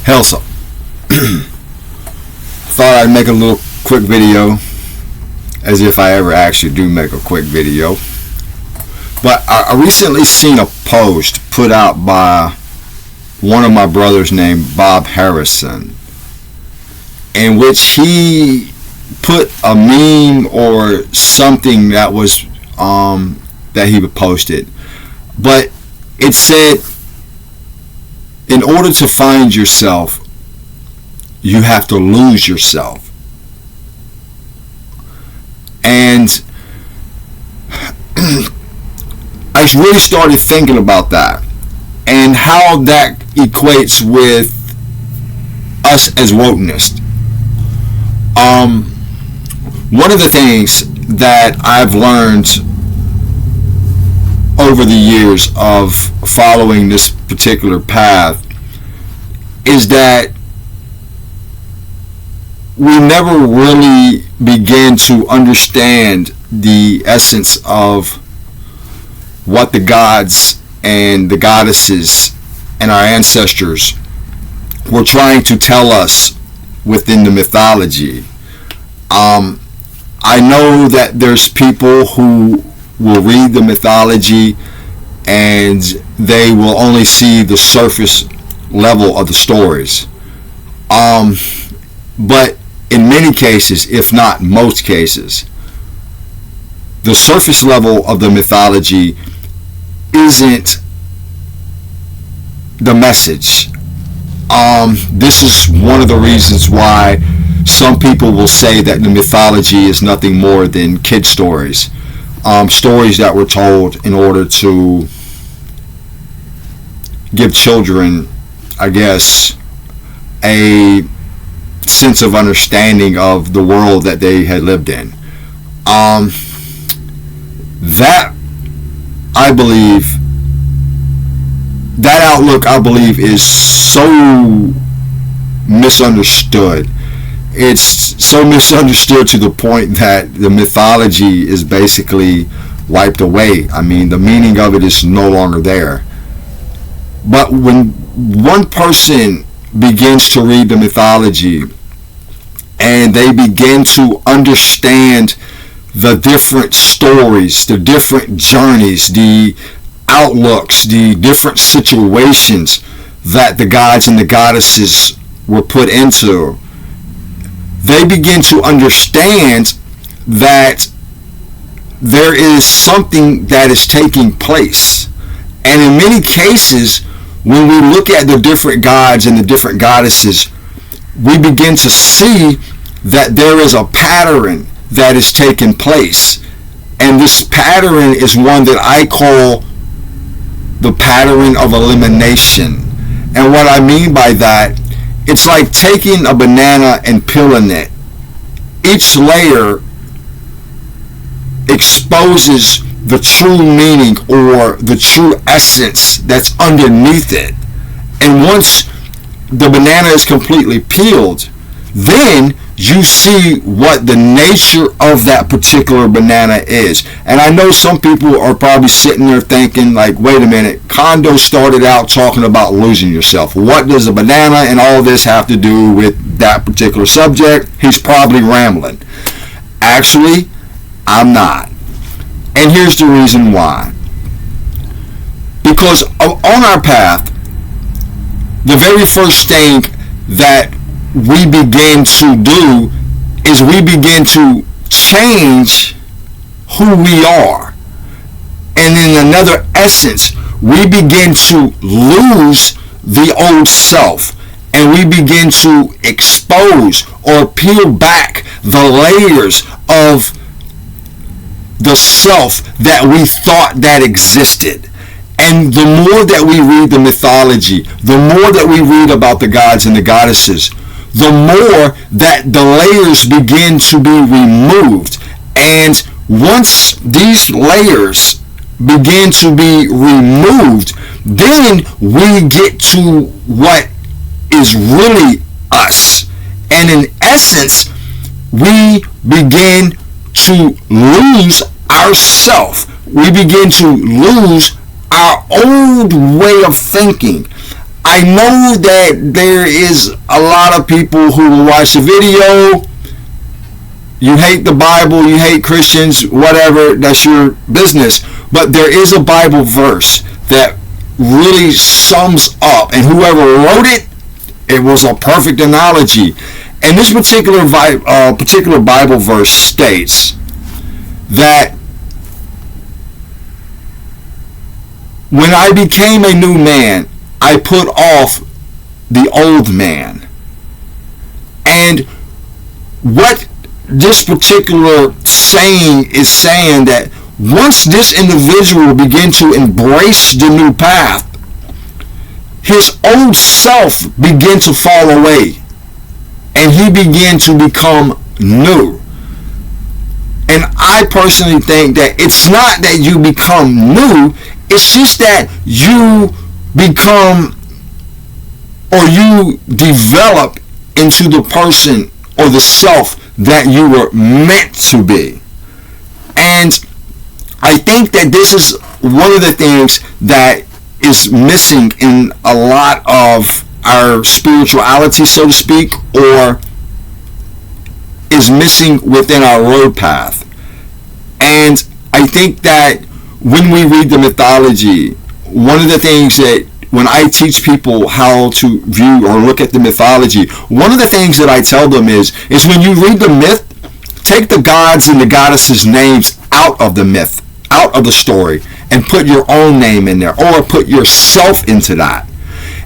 Helsa. Thought I'd make a little quick video, as if I ever actually do make a quick video. But I recently seen a post put out by one of my brothers named Bob Harrison, in which he put a meme or something that was that he posted. But it said, in order to find yourself, you have to lose yourself. And I really started thinking about that and how that equates with us as wokenists. One of the things that I've learned over the years of following this particular path is that we never really begin to understand the essence of what the gods and the goddesses and our ancestors were trying to tell us within the mythology. I know that there's people who will read the mythology and they will only see the surface level of the stories. But in many cases, if not most cases, the surface level of the mythology isn't the message. This is one of the reasons why some people will say that the mythology is nothing more than kid stories. Stories that were told in order to give children, I guess, a sense of understanding of the world that they had lived in. That, I believe, that outlook, I believe, is so misunderstood. It's so misunderstood to the point that the mythology is basically wiped away. I mean, the meaning of it is no longer there. But when one person begins to read the mythology and they begin to understand the different stories, the different journeys, the outlooks, the different situations that the gods and the goddesses were put into, they begin to understand that there is something that is taking place. And in many cases, when we look at the different gods and the different goddesses, we begin to see that there is a pattern that is taking place. And this pattern is one that I call the pattern of elimination. And what I mean by that, it's like taking a banana and peeling it. Each layer exposes the true meaning or the true essence that's underneath it. And once the banana is completely peeled, then you see what the nature of that particular banana is. And I know some people are probably sitting there thinking, like, wait a minute, Kondo started out talking about losing yourself. What does a banana and all this have to do with that particular subject? He's probably rambling. Actually, I'm not. And here's the reason why. Because on our path, the very first thing that we begin to do is we begin to change who we are. And in another essence, we begin to lose the old self. And we begin to expose or peel back the layers of the self that we thought that existed. And the more that we read the mythology, the more that we read about the gods and the goddesses, the more that the layers begin to be removed. And once these layers begin to be removed, then we get to what is really us. And in essence, we begin to lose ourself. We begin to lose our old way of thinking, I know that there is a lot of people who will watch the video. You hate the Bible, you hate Christians, whatever, that's your business. But there is a Bible verse that really sums up, and whoever wrote it, it was a perfect analogy. And this particular Bible verse states that when I became a new man, I put off the old man. And what this particular saying is saying that once this individual begins to embrace the new path, his old self began to fall away and he began to become new. And I personally think that it's not that you become new, it's just that you become, or you develop into the person or the self that you were meant to be. And I think that this is one of the things that is missing in a lot of our spirituality, so to speak, or is missing within our road path. And I think that when we read the mythology, one of the things that when I teach people how to view or look at the mythology, one of the things that I tell them is when you read the myth, take the gods and the goddesses' names out of the myth, out of the story, and put your own name in there, or put yourself into that,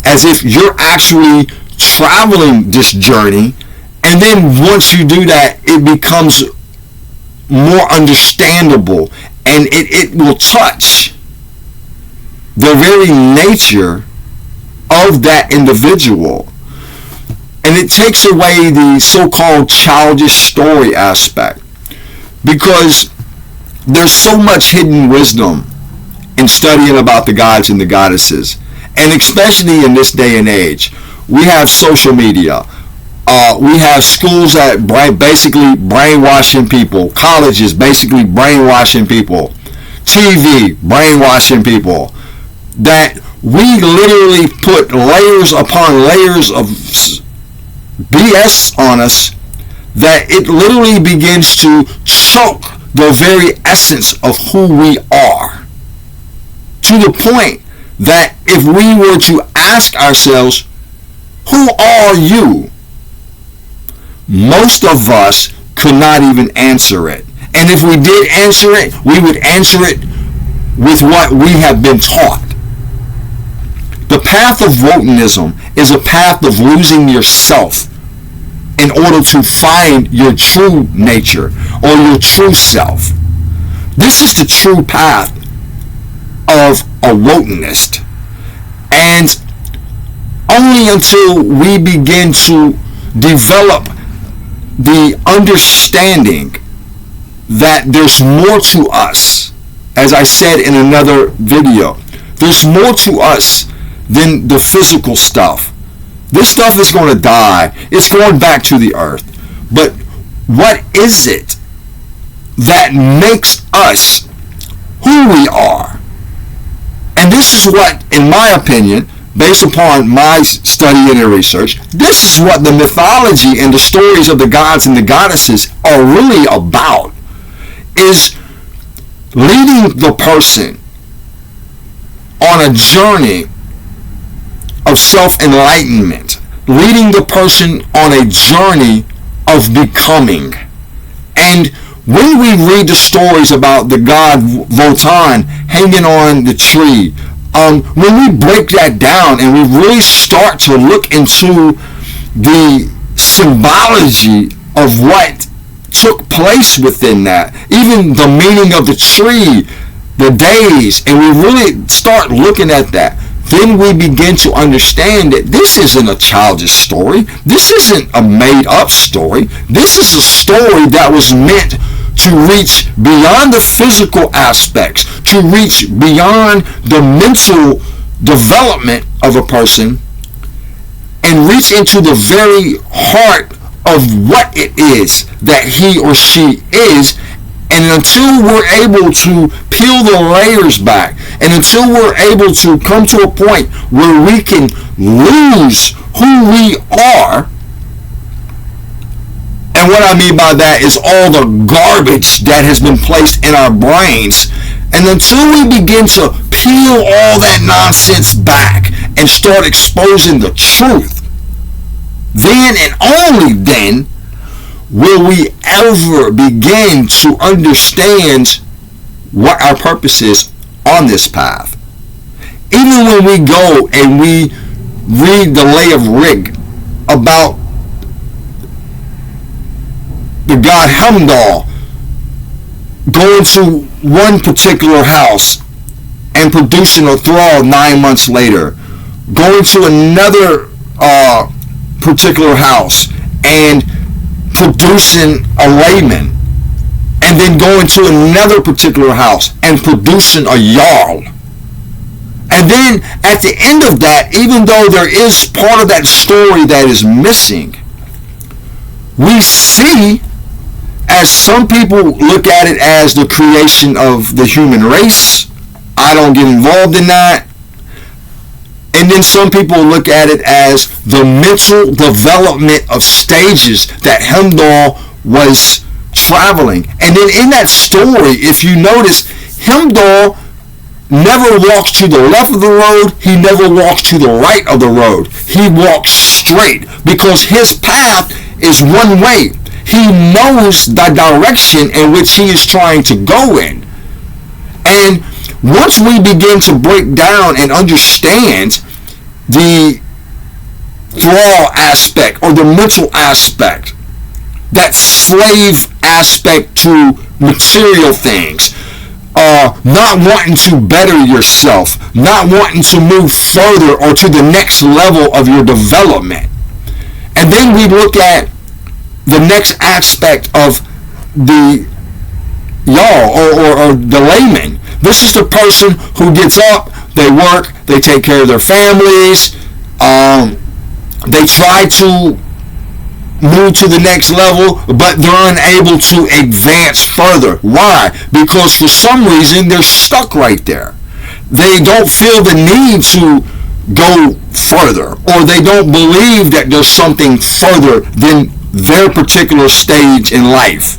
as if you're actually traveling this journey. And then once you do that, it becomes more understandable, and it will touch the very nature of that individual. And it takes away the so-called childish story aspect, because there's so much hidden wisdom in studying about the gods and the goddesses. And especially in this day and age, we have social media. We have schools that basically brainwashing people, colleges basically brainwashing people, TV brainwashing people, that we literally put layers upon layers of BS on us, that it literally begins to choke the very essence of who we are, to the point that if we were to ask ourselves, who are you? Most of us could not even answer it. And if we did answer it, we would answer it with what we have been taught. The path of Wotanism is a path of losing yourself in order to find your true nature or your true self. This is the true path of a Wotanist. And only until we begin to develop the understanding that there's more to us, as I said in another video, there's more to us than the physical stuff. This stuff is going to die. It's going back to the earth. But what is it that makes us who we are? And this is what, in my opinion, based upon my study and research, this is what the mythology and the stories of the gods and the goddesses are really about, is leading the person on a journey of self-enlightenment, leading the person on a journey of becoming. And when we read the stories about the god Wotan hanging on the tree, when we break that down and we really start to look into the symbology of what took place within that, even the meaning of the tree, the days, and we really start looking at that, then we begin to understand that this isn't a childish story. This isn't a made-up story. This is a story that was meant to reach beyond the physical aspects, to reach beyond the mental development of a person, and reach into the very heart of what it is that he or she is, And until we're able to peel the layers back, and until we're able to come to a point where we can lose who we are, and what I mean by that is all the garbage that has been placed in our brains, and until we begin to peel all that nonsense back and start exposing the truth, then and only then will we ever begin to understand what our purpose is on this path. Even when we go and we read the Lay of Rig about the god Heimdall going to one particular house and producing a thrall 9 months later, going to another particular house and producing a layman, and then going to another particular house and producing a jarl. And then at the end of that, even though there is part of that story that is missing, we see, as some people look at it as the creation of the human race. I don't get involved in that. And then some people look at it as the mental development of stages that Heimdall was traveling. And then in that story, if you notice, Heimdall never walks to the left of the road. He never walks to the right of the road. He walks straight because his path is one way. He knows the direction in which he is trying to go in. And once we begin to break down and understand the thrall aspect or the mental aspect, that slave aspect to material things, not wanting to better yourself, not wanting to move further or to the next level of your development. And then we look at the next aspect of the jarl or the layman. This is the person who gets up, they work, they take care of their families, they try to move to the next level, but they're unable to advance further. Why? Because for some reason they're stuck right there. They don't feel the need to go further, or they don't believe that there's something further than their particular stage in life.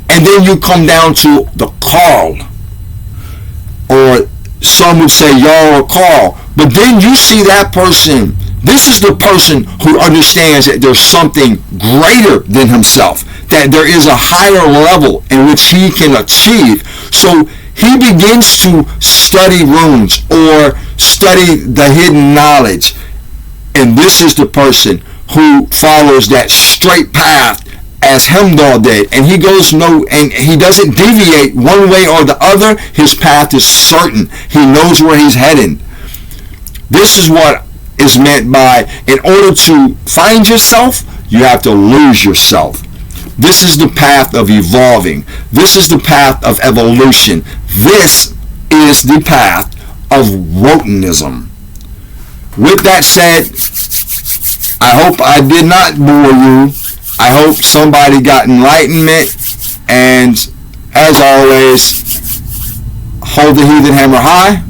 And then you come down to the Carl, or some would say jarl or Carl, but then you see that person. This is the person who understands that there's something greater than himself, that there is a higher level in which he can achieve. So he begins to study runes or study the hidden knowledge. And this is the person who follows that straight path as Heimdall did. And he goes and he doesn't deviate one way or the other. His path is certain. He knows where he's heading. This is what is meant by, in order to find yourself, you have to lose yourself. This is the path of evolving. This is the path of evolution. This is the path of Wotanism. With that said, I hope I did not bore you. I hope somebody got enlightenment. And as always, hold the heathen hammer high.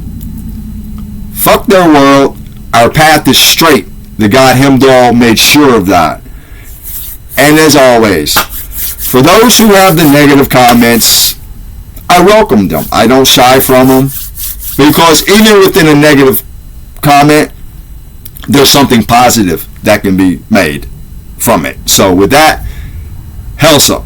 Fuck their world. Our path is straight. The god Heimdall made sure of that. And as always, for those who have the negative comments, I welcome them. I don't shy from them, because even within a negative comment, there's something positive that can be made from it. So with that, Helsa.